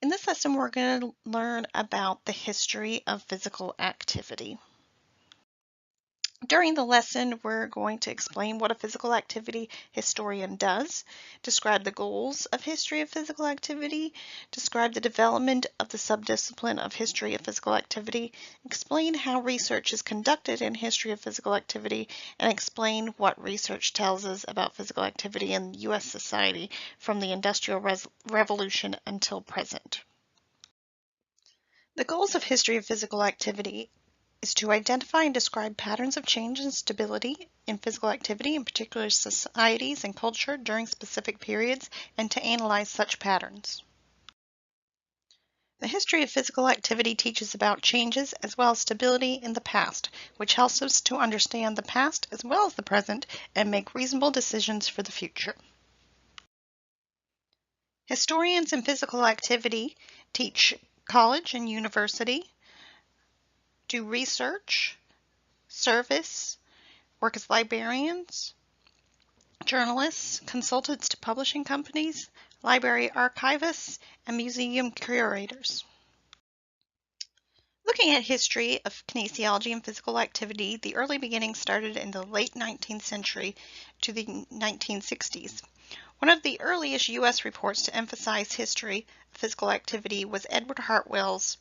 In this lesson, we're going to learn about the history of physical activity. During the lesson, we're going to explain what a physical activity historian does, describe the goals of history of physical activity, describe the development of the subdiscipline of history of physical activity, explain how research is conducted in history of physical activity, and explain what research tells us about physical activity in U.S. society from the Industrial Revolution until present. The goals of history of physical activity is to identify and describe patterns of change and stability in physical activity in particular societies and culture during specific periods, and to analyze such patterns. The history of physical activity teaches about changes as well as stability in the past, which helps us to understand the past as well as the present and make reasonable decisions for the future. Historians in physical activity teach college and university, do research, service, work as librarians, journalists, consultants to publishing companies, library archivists, and museum curators. Looking at history of kinesiology and physical activity, the early beginnings started in the late 19th century to the 1960s. One of the earliest U.S. reports to emphasize history of physical activity was Edward Hartwell's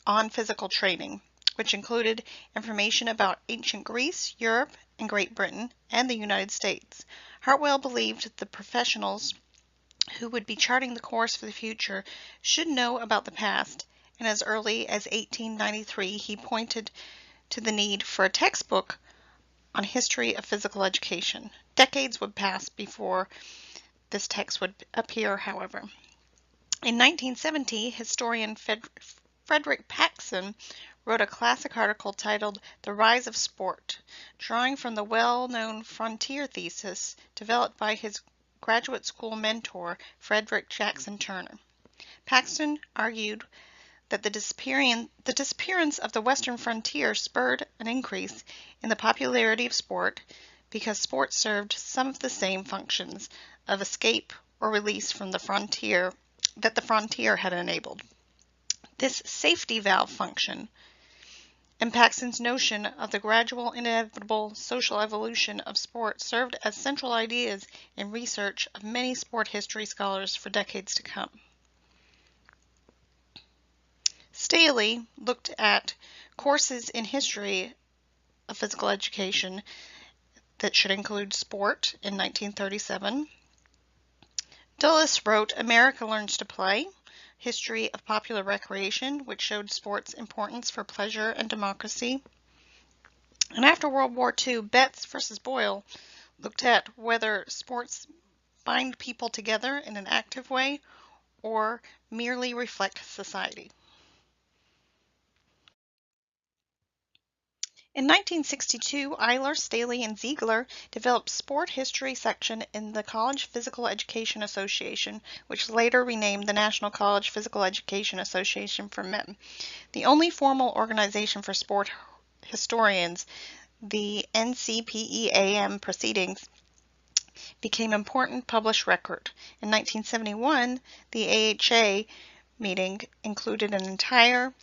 On Physical Training, which included information about ancient Greece, Europe, and Great Britain, and the United States. Hartwell believed the professionals who would be charting the course for the future should know about the past, and as early as 1893 he pointed to the need for a textbook on history of physical education. Decades would pass before this text would appear, however. In 1970, historian Frederick Paxson wrote a classic article titled The Rise of Sport, drawing from the well-known frontier thesis developed by his graduate school mentor, Frederick Jackson Turner. Paxson argued that the disappearance of the western frontier spurred an increase in the popularity of sport because sport served some of the same functions of escape or release from the frontier that the frontier had enabled. This safety valve function and Paxson's notion of the gradual inevitable social evolution of sport served as central ideas in research of many sport history scholars for decades to come. Staley looked at courses in history of physical education that should include sport in 1937. Dulles wrote America Learns to Play, History of Popular Recreation, which showed sport's importance for pleasure and democracy. And after World War II, Betts versus Boyle looked at whether sports bind people together in an active way or merely reflect society. In 1962, Eiler, Staley, and Ziegler developed sport history section in the College Physical Education Association, which later renamed the National College Physical Education Association for Men. The only formal organization for sport historians, the NCPEAM proceedings became important published record. In 1971, the AHA meeting included an entire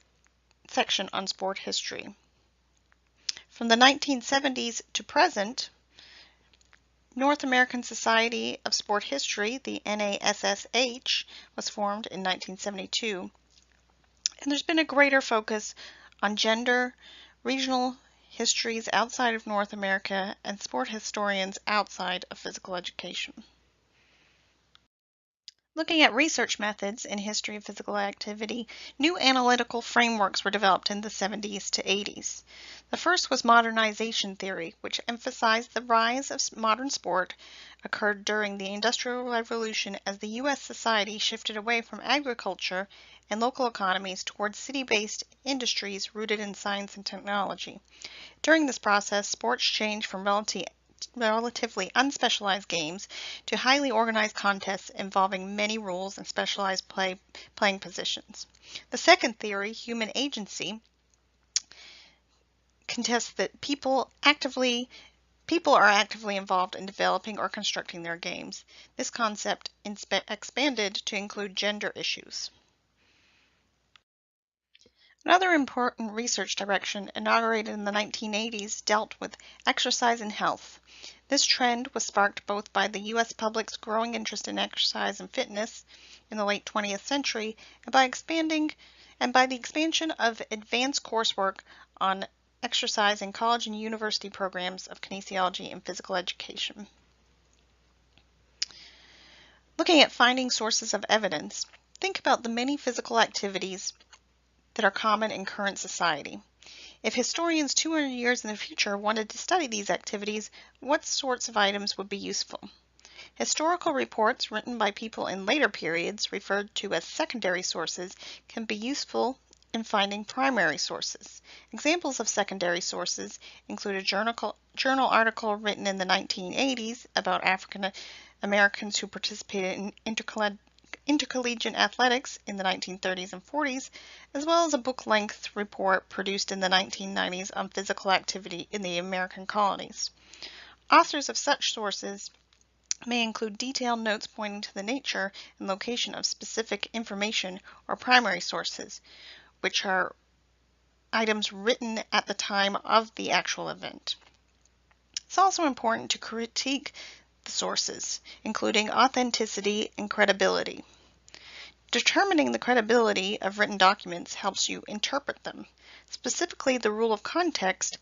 section on sport history. From the 1970s to present, North American Society of Sport History, the NASSH, was formed in 1972, and there's been a greater focus on gender, regional histories outside of North America, and sport historians outside of physical education. Looking at research methods in history of physical activity, new analytical frameworks were developed in the 70s to 80s. The first was modernization theory, which emphasized the rise of modern sport occurred during the Industrial Revolution as the U.S. society shifted away from agriculture and local economies towards city-based industries rooted in science and technology. During this process, sports changed from relatively unspecialized games to highly organized contests involving many rules and specialized playing positions. The second theory, human agency, contests that people actively People are actively involved in developing or constructing their games. This concept expanded to include gender issues. Another important research direction inaugurated in the 1980s dealt with exercise and health. This trend was sparked both by the U.S. public's growing interest in exercise and fitness in the late 20th century and by the expansion of advanced coursework on exercise in college and university programs of kinesiology and physical education. Looking at finding sources of evidence, think about the many physical activities that are common in current society. If historians 200 years in the future wanted to study these activities, what sorts of items would be useful? Historical reports written by people in later periods, referred to as secondary sources, can be useful in finding primary sources. Examples of secondary sources include a journal article written in the 1980s about African Americans who participated in intercollegiate athletics in the 1930s and 40s, as well as a book-length report produced in the 1990s on physical activity in the American colonies. Authors of such sources may include detailed notes pointing to the nature and location of specific information or primary sources, which are items written at the time of the actual event. It's also important to critique the sources, including authenticity and credibility. Determining the credibility of written documents helps you interpret them. Specifically, the rule of context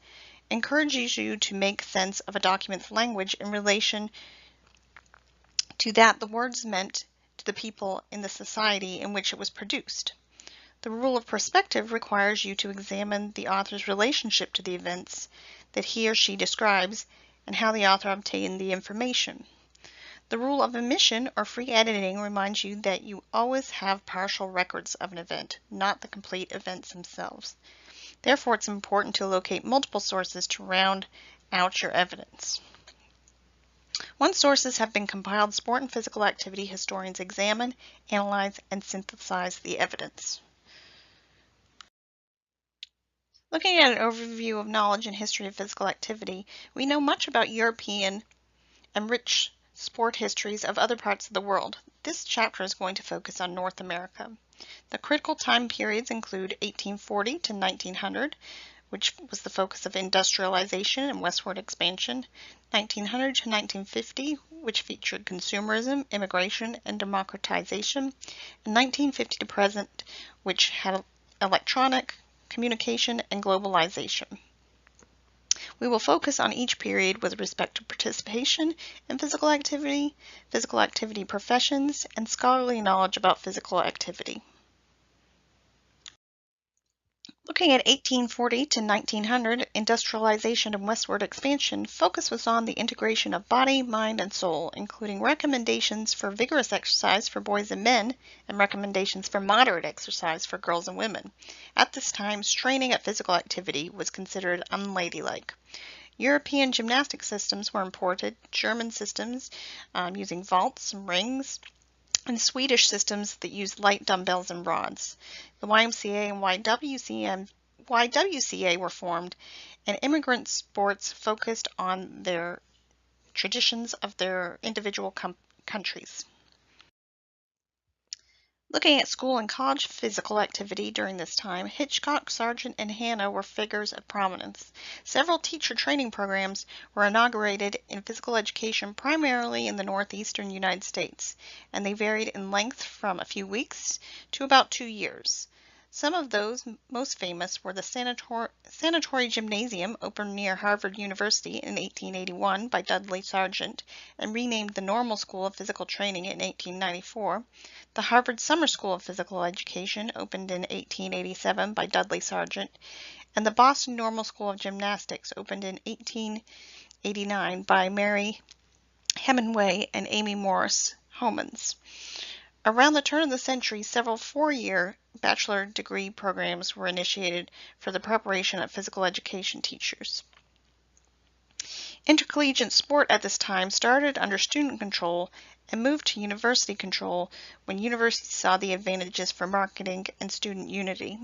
encourages you to make sense of a document's language in relation to that the words meant to the people in the society in which it was produced. The rule of perspective requires you to examine the author's relationship to the events that he or she describes and how the author obtained the information. The rule of omission or free editing reminds you that you always have partial records of an event, not the complete events themselves. Therefore, it's important to locate multiple sources to round out your evidence. Once sources have been compiled, sport and physical activity historians examine, analyze, and synthesize the evidence. Looking at an overview of knowledge and history of physical activity, we know much about European and rich sport histories of other parts of the world. This chapter is going to focus on North America. The critical time periods include 1840 to 1900, which was the focus of industrialization and westward expansion, 1900 to 1950, which featured consumerism, immigration, and democratization, and 1950 to present, which had electronic communication and globalization. We will focus on each period with respect to participation in physical activity professions, and scholarly knowledge about physical activity. Looking at 1840 to 1900, industrialization and westward expansion, focus was on the integration of body, mind, and soul, including recommendations for vigorous exercise for boys and men, and recommendations for moderate exercise for girls and women. At this time, straining at physical activity was considered unladylike. European gymnastic systems were imported, German systems using vaults and rings, and Swedish systems that used light dumbbells and rods. The YMCA and YWCA were formed, and immigrant sports focused on their traditions of their individual countries. Looking at school and college physical activity during this time, Hitchcock, Sargent, and Hanna were figures of prominence. Several teacher training programs were inaugurated in physical education primarily in the northeastern United States, and they varied in length from a few weeks to about 2 years. Some of those most famous were the Sanatory Gymnasium, opened near Harvard University in 1881 by Dudley Sargent and renamed the Normal School of Physical Training in 1894, the Harvard Summer School of Physical Education, opened in 1887 by Dudley Sargent, and the Boston Normal School of Gymnastics, opened in 1889 by Mary Hemingway and Amy Morris Homans. Around the turn of the century, several 4-year bachelor degree programs were initiated for the preparation of physical education teachers. Intercollegiate sport at this time started under student control and moved to university control when universities saw the advantages for marketing and student unity.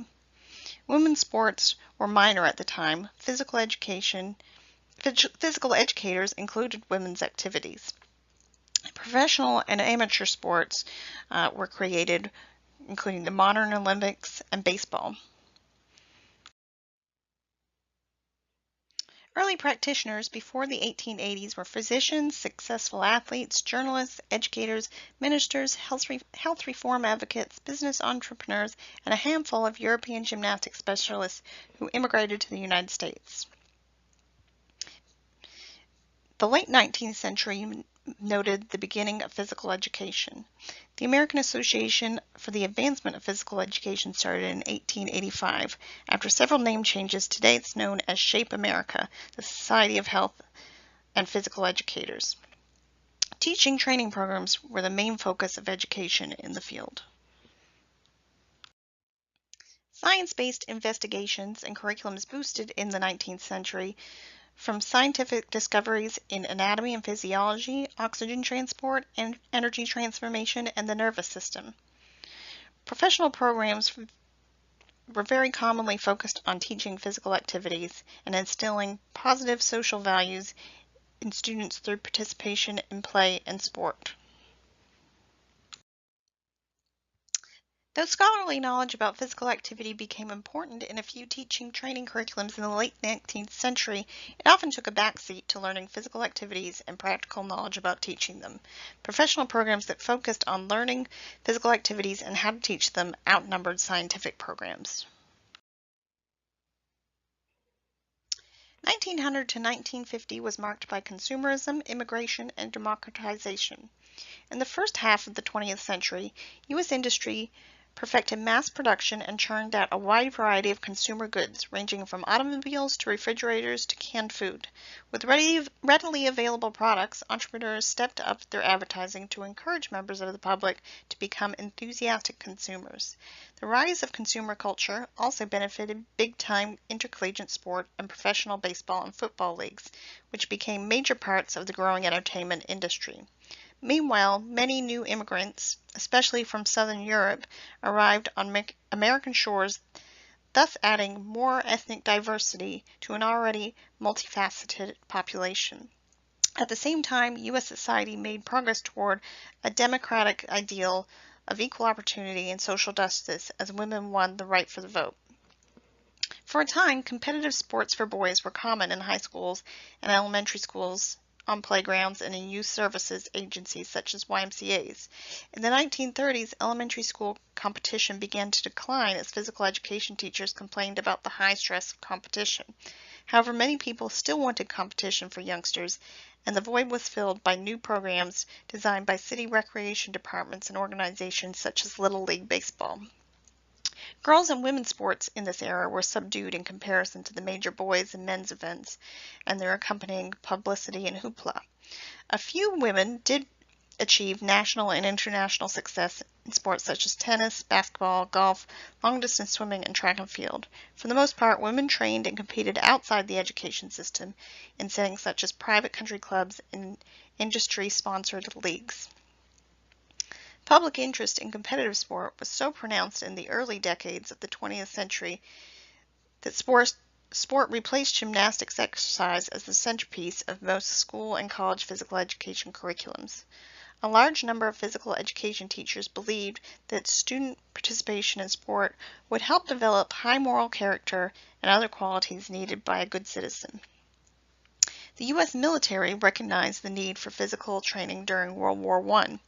Women's sports were minor at the time. Physical education Physical educators included women's activities. Professional and amateur sports were created, including the modern Olympics and baseball. Early practitioners before the 1880s were physicians, successful athletes, journalists, educators, ministers, health reform advocates, business entrepreneurs, and a handful of European gymnastics specialists who immigrated to the United States. The late 19th century noted the beginning of physical education. The American Association for the Advancement of Physical Education started in 1885. After several name changes, today it's known as Shape America, the Society of Health and Physical Educators. Teaching training programs were the main focus of education in the field. Science-based investigations and curriculums boosted in the 19th century from scientific discoveries in anatomy and physiology, oxygen transport, and energy transformation, and the nervous system. Professional programs were very commonly focused on teaching physical activities and instilling positive social values in students through participation in play and sport. Though scholarly knowledge about physical activity became important in a few teaching training curriculums in the late 19th century, it often took a backseat to learning physical activities and practical knowledge about teaching them. Professional programs that focused on learning physical activities and how to teach them outnumbered scientific programs. 1900 to 1950 was marked by consumerism, immigration, and democratization. In the first half of the 20th century, U.S. industry perfected mass production and churned out a wide variety of consumer goods, ranging from automobiles to refrigerators to canned food. With readily available products, entrepreneurs stepped up their advertising to encourage members of the public to become enthusiastic consumers. The rise of consumer culture also benefited big-time intercollegiate sport and professional baseball and football leagues, which became major parts of the growing entertainment industry. Meanwhile, many new immigrants, especially from Southern Europe, arrived on American shores, thus adding more ethnic diversity to an already multifaceted population. At the same time, U.S. society made progress toward a democratic ideal of equal opportunity and social justice as women won the right for the vote. For a time, competitive sports for boys were common in high schools and elementary schools, on playgrounds, and in youth services agencies such as YMCA's. In the 1930s, elementary school competition began to decline as physical education teachers complained about the high stress of competition. However, many people still wanted competition for youngsters, and the void was filled by new programs designed by city recreation departments and organizations such as Little League Baseball. Girls and women's sports in this era were subdued in comparison to the major boys and men's events and their accompanying publicity and hoopla. A few women did achieve national and international success in sports such as tennis, basketball, golf, long-distance swimming, and track and field. For the most part, women trained and competed outside the education system in settings such as private country clubs and industry-sponsored leagues. Public interest in competitive sport was so pronounced in the early decades of the 20th century that sport replaced gymnastics exercise as the centerpiece of most school and college physical education curriculums. A large number of physical education teachers believed that student participation in sport would help develop high moral character and other qualities needed by a good citizen. The U.S. military recognized the need for physical training during World War I,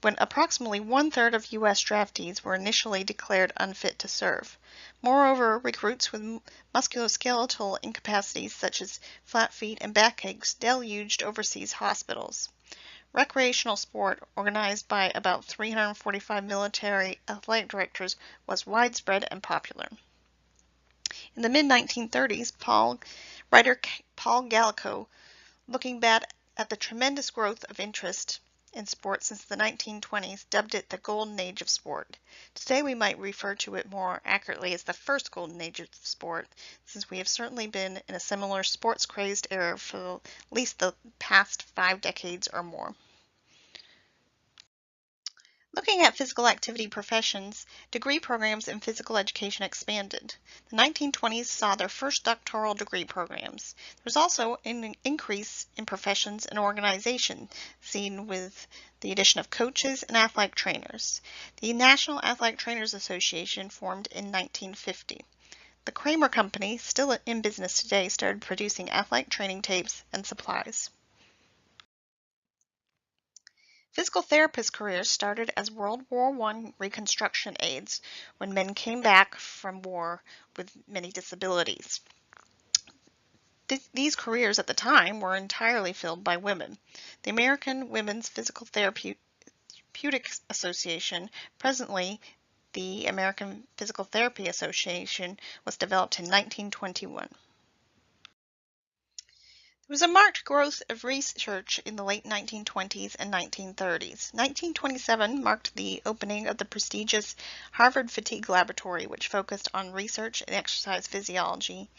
when approximately one-third of U.S. draftees were initially declared unfit to serve. Moreover, recruits with musculoskeletal incapacities such as flat feet and backaches deluged overseas hospitals. Recreational sport, organized by about 345 military athletic directors, was widespread and popular. In the mid-1930s, writer Paul Gallico, looking back at the tremendous growth of interest in sport since the 1920s, dubbed it the golden age of sport. Today we might refer to it more accurately as the first golden age of sport, since we have certainly been in a similar sports-crazed era for at least the past 5 decades or more. Looking at physical activity professions, degree programs in physical education expanded. The 1920s saw their first doctoral degree programs. There was also an increase in professions and organization, seen with the addition of coaches and athletic trainers. The National Athletic Trainers Association formed in 1950. The Kramer Company, still in business today, started producing athletic training tapes and supplies. Physical therapist careers started as World War I reconstruction aides when men came back from war with many disabilities. These careers at the time were entirely filled by women. The American Women's Physical Therapeutics Association, presently the American Physical Therapy Association, was developed in 1921. There was a marked growth of research in the late 1920s and 1930s. 1927 marked the opening of the prestigious Harvard Fatigue Laboratory, which focused on research in exercise physiology,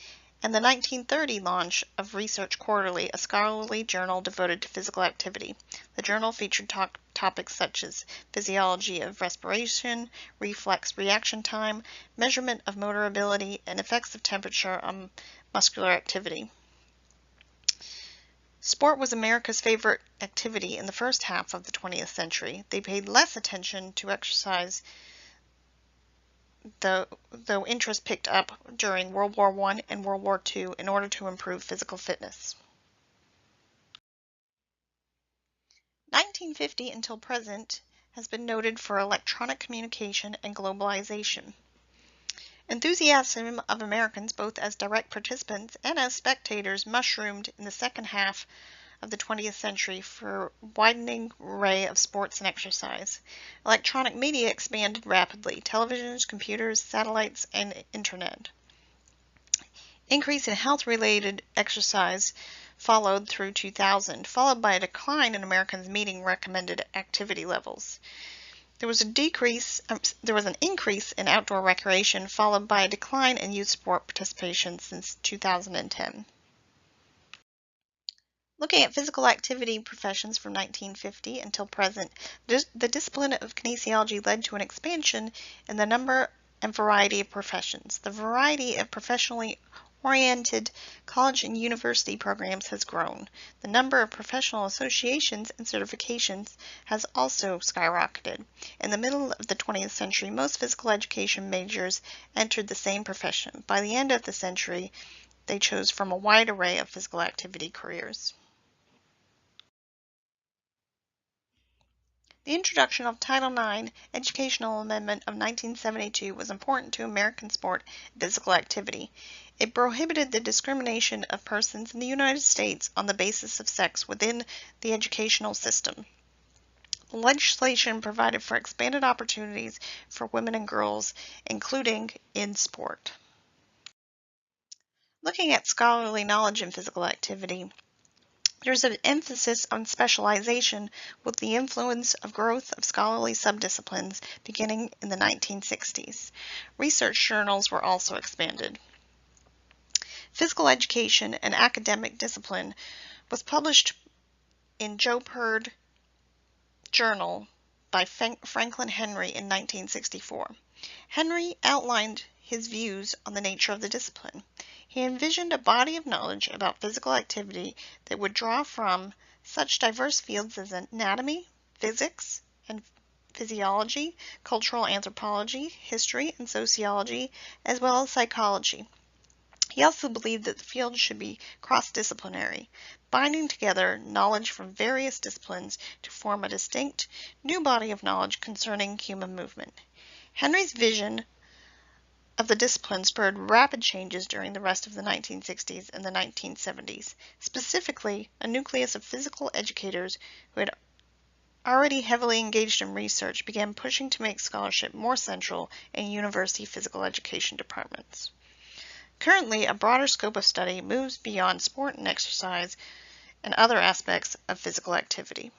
and the 1930 launch of Research Quarterly, a scholarly journal devoted to physical activity. The journal featured topics such as physiology of respiration, reflex reaction time, measurement of motor ability, and effects of temperature on muscular activity. Sport was America's favorite activity in the first half of the 20th century. They paid less attention to exercise, though interest picked up during World War I and World War II in order to improve physical fitness. 1950 until present has been noted for electronic communication and globalization. Enthusiasm of Americans, both as direct participants and as spectators, mushroomed in the second half of the 20th century for a widening array of sports and exercise. Electronic media expanded rapidly: televisions, computers, satellites, and internet. Increase in health-related exercise followed through 2000, followed by a decline in Americans meeting recommended activity levels. There was an increase in outdoor recreation, followed by a decline in youth sport participation since 2010. Looking at physical activity professions from 1950 until present, the discipline of kinesiology led to an expansion in the number and variety of professions. The variety of professionally oriented college and university programs has grown. The number of professional associations and certifications has also skyrocketed. In the middle of the 20th century, most physical education majors entered the same profession. By the end of the century, they chose from a wide array of physical activity careers. The introduction of Title IX Educational Amendment of 1972 was important to American sport and physical activity. It prohibited the discrimination of persons in the United States on the basis of sex within the educational system. The legislation provided for expanded opportunities for women and girls, including in sport. Looking at scholarly knowledge in physical activity, there's an emphasis on specialization with the influence of growth of scholarly subdisciplines beginning in the 1960s. Research journals were also expanded. Physical Education, an academic discipline, was published in Joe Perd Journal by Franklin Henry in 1964. Henry outlined his views on the nature of the discipline. He envisioned a body of knowledge about physical activity that would draw from such diverse fields as anatomy, physics, and physiology, cultural anthropology, history, and sociology, as well as psychology. He also believed that the field should be cross-disciplinary, binding together knowledge from various disciplines to form a distinct, new body of knowledge concerning human movement. Henry's vision of the discipline spurred rapid changes during the rest of the 1960s and the 1970s. Specifically, a nucleus of physical educators who had already heavily engaged in research began pushing to make scholarship more central in university physical education departments. Currently, a broader scope of study moves beyond sport and exercise and other aspects of physical activity.